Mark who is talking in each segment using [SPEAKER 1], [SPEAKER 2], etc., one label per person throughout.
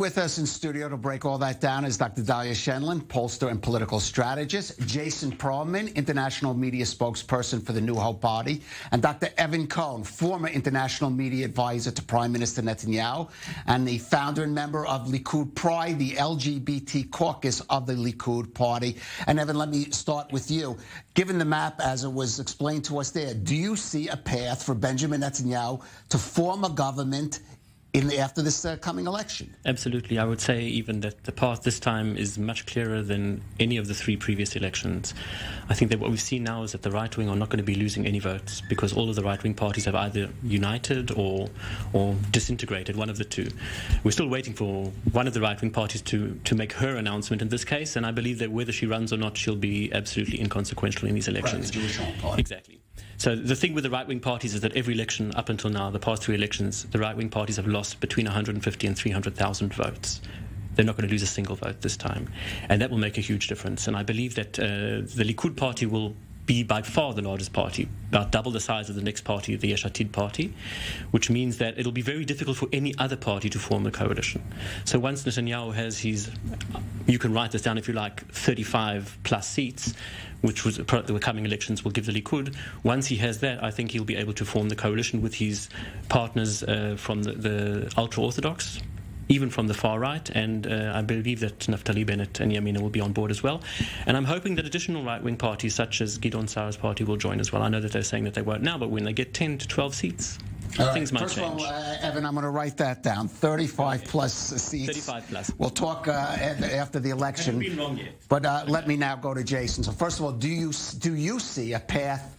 [SPEAKER 1] With us in studio to break all that down is Dr. Dalia Shenlin, pollster and political strategist, Jason Perlman, international media spokesperson for the New Hope Party, and Dr. Evan Cohen, former international media advisor to Prime Minister Netanyahu, and the founder and member of Likud Pride, the LGBT caucus of the Likud Party. And Evan, let me start with you. Given the map as it was explained to us there, do you see a path for Benjamin Netanyahu to form a government after this coming election?
[SPEAKER 2] Absolutely. I would say even that the path this time is much clearer than any of the three previous elections. I think that what we've seen now is that the right wing are not going to be losing any votes because all of the right wing parties have either united or disintegrated, one of the two. We're still waiting for one of the right wing parties to make her announcement in this case, and I believe that whether she runs or not, she'll be absolutely inconsequential in these elections.
[SPEAKER 1] Right, the Jewish Party.
[SPEAKER 2] Exactly. So the thing with the right-wing parties is that every election up until now, the past three elections, the right-wing parties have lost between 150 and 300,000 votes. They're not going to lose a single vote this time. And that will make a huge difference. And I believe that the Likud party will be by far the largest party, about double the size of the next party, the Yesh Atid party, which means that it'll be very difficult for any other party to form a coalition. So once Netanyahu has his, you can write this down if you like, 35 plus seats, which was the coming elections will give the Likud. Once he has that, I think he'll be able to form the coalition with his partners from the ultra-Orthodox, even from the far right, and I believe that Naftali Bennett and Yamina will be on board as well. And I'm hoping that additional right-wing parties, such as Gideon Saar's party, will join as well. I know that they're saying that they won't now, but when they get 10 to 12 seats, things might change.
[SPEAKER 1] First of all, Evan, I'm going to write that down. 35 plus seats.
[SPEAKER 2] 35 plus.
[SPEAKER 1] We'll talk after the election.
[SPEAKER 2] I haven't been wrong yet.
[SPEAKER 1] But let me now go to Jason. So first of all, do you see a path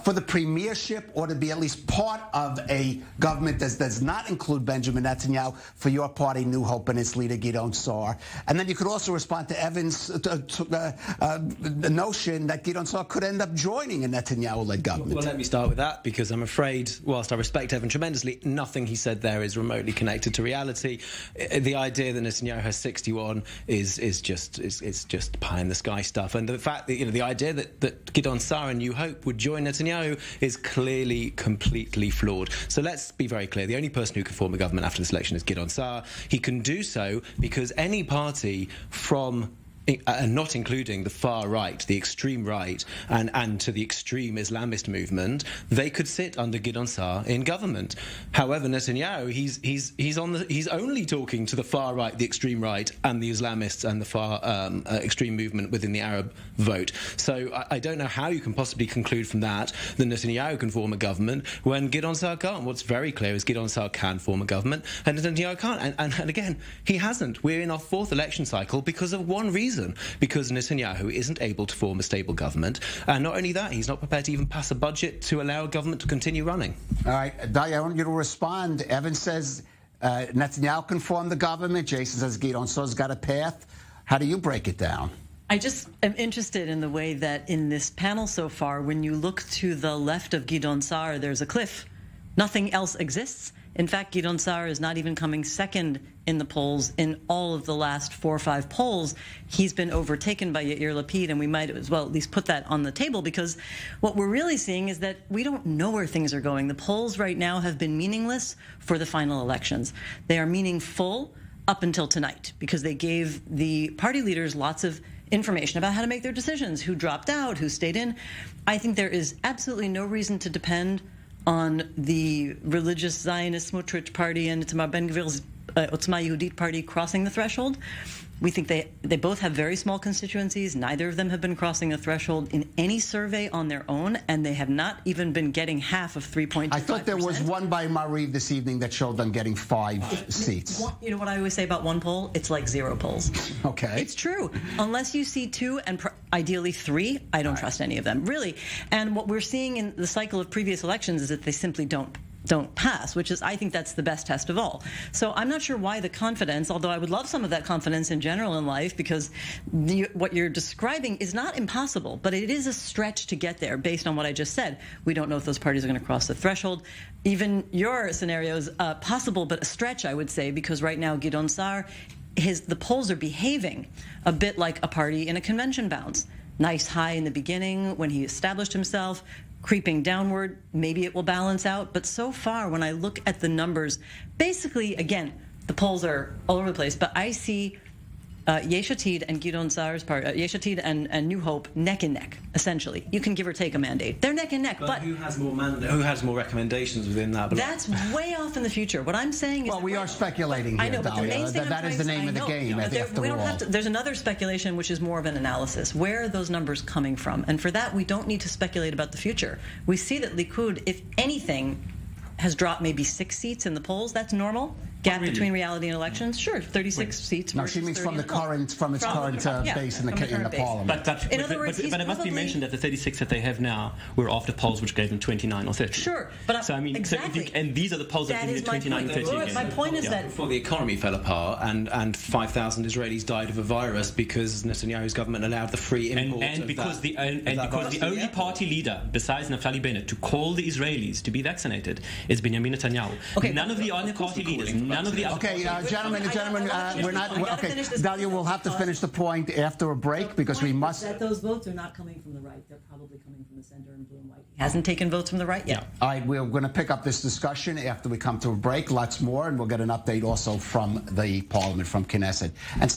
[SPEAKER 1] for the premiership or to be at least part of a government that does not include Benjamin Netanyahu for your party, New Hope, and its leader, Gideon Saar? And then you could also respond to Evan's the notion that Gideon Saar could end up joining a Netanyahu-led government.
[SPEAKER 3] Well, let me start with that, because I'm afraid, whilst I respect Evan tremendously, nothing he said there is remotely connected to reality. The idea that Netanyahu has 61 is just pie-in-the-sky stuff. And the fact that, the idea that Gideon Saar and New Hope would join Netanyahu is clearly completely flawed. So let's be very clear. The only person who can form a government after this election is Gideon Saar. He can do so because any party from and not including the far right, the extreme right, and to the extreme Islamist movement, they could sit under Gideon Saar in government. However, Netanyahu, he's only talking to the far right, the extreme right, and the Islamists and the far extreme movement within the Arab vote. So I don't know how you can possibly conclude from that Netanyahu can form a government when Gideon Saar can't. What's very clear is Gideon Saar can form a government and Netanyahu can't. And again, he hasn't. We're in our fourth election cycle because of one reason. Because Netanyahu isn't able to form a stable government. And not only that, he's not prepared to even pass a budget to allow a government to continue running.
[SPEAKER 1] All right, Dalia, I want you to respond. Evan says Netanyahu can form the government. Jason says Gideon Saar's got a path. How do you break it down?
[SPEAKER 4] I just am interested in the way that in this panel so far, when you look to the left of Gideon Saar, there's a cliff. Nothing else exists. In fact, Gideon Saar is not even coming second in the polls in all of the last 4 or 5 polls. He's been overtaken by Yair Lapid, and we might as well at least put that on the table, because what we're really seeing is that we don't know where things are going. The polls right now have been meaningless for the final elections. They are meaningful up until tonight, because they gave the party leaders lots of information about how to make their decisions, who dropped out, who stayed in. I think there is absolutely no reason to depend on the religious Zionist Smotrich party and Itamar Ben-Gvir's Otzma Yehudit party crossing the threshold. We think they both have very small constituencies. Neither of them have been crossing the threshold in any survey on their own, and they have not even been getting half of 3.25%.
[SPEAKER 1] I thought there was one by Mariv this evening that showed them getting 5 seats.
[SPEAKER 4] You know what I always say about one poll? It's like 0 polls.
[SPEAKER 1] Okay.
[SPEAKER 4] It's true. Unless you see 2 and ideally 3, I don't trust any of them, really. And what we're seeing in the cycle of previous elections is that they simply don't pass, which is, I think that's the best test of all. So I'm not sure why the confidence, although I would love some of that confidence in general in life, because what you're describing is not impossible, but it is a stretch to get there based on what I just said. We don't know if those parties are going to cross the threshold. Even your scenario is possible, but a stretch, I would say, because right now Gideon Saar, the polls are behaving a bit like a party in a convention bounce. Nice high in the beginning when he established himself, creeping downward. Maybe it will balance out. But so far, when I look at the numbers, basically, again, the polls are all over the place, but I see Yesh Atid and Gideon Saar's party, Yesh Atid and New Hope neck and neck, essentially. You can give or take a mandate. They're neck and neck, but
[SPEAKER 3] who has more recommendations within that bloc?
[SPEAKER 4] That's way off in the future. What I'm saying is,
[SPEAKER 1] well, we are speculating here,
[SPEAKER 4] I know, but the main
[SPEAKER 1] Dahlia.
[SPEAKER 4] thing
[SPEAKER 1] That is the name of the game.
[SPEAKER 4] There's another speculation, which is more of an analysis. Where are those numbers coming from? And for that, we don't need to speculate about the future. We see that Likud, if anything, has dropped maybe 6 seats in the polls. That's normal. Gap between reality and elections, sure, 36 seats.
[SPEAKER 1] No, she means from its current base in the parliament.
[SPEAKER 2] But it must be mentioned that the 36 that they have now were after polls which gave them 29 or 30.
[SPEAKER 4] Sure, but
[SPEAKER 2] so I mean,
[SPEAKER 4] exactly.
[SPEAKER 2] And these are the polls that give you 29 and 30.
[SPEAKER 4] My point is that
[SPEAKER 3] before the economy fell apart and 5,000 Israelis died of a virus because Netanyahu's government allowed the free import
[SPEAKER 2] because the only party leader besides Naftali Bennett to call the Israelis to be vaccinated is Benjamin Netanyahu.
[SPEAKER 4] Okay,
[SPEAKER 2] none of the other party leaders. None of the other.
[SPEAKER 1] Okay, gentlemen, we're not. Okay, Dahlia, we'll have to finish the point after a break because we must.
[SPEAKER 4] That those votes are not coming from the right; they're probably coming from the center in blue and white. He hasn't taken votes from the right yet.
[SPEAKER 1] All right, we're going to pick up this discussion after we come to a break. Lots more, and we'll get an update also from the Parliament, from Knesset. And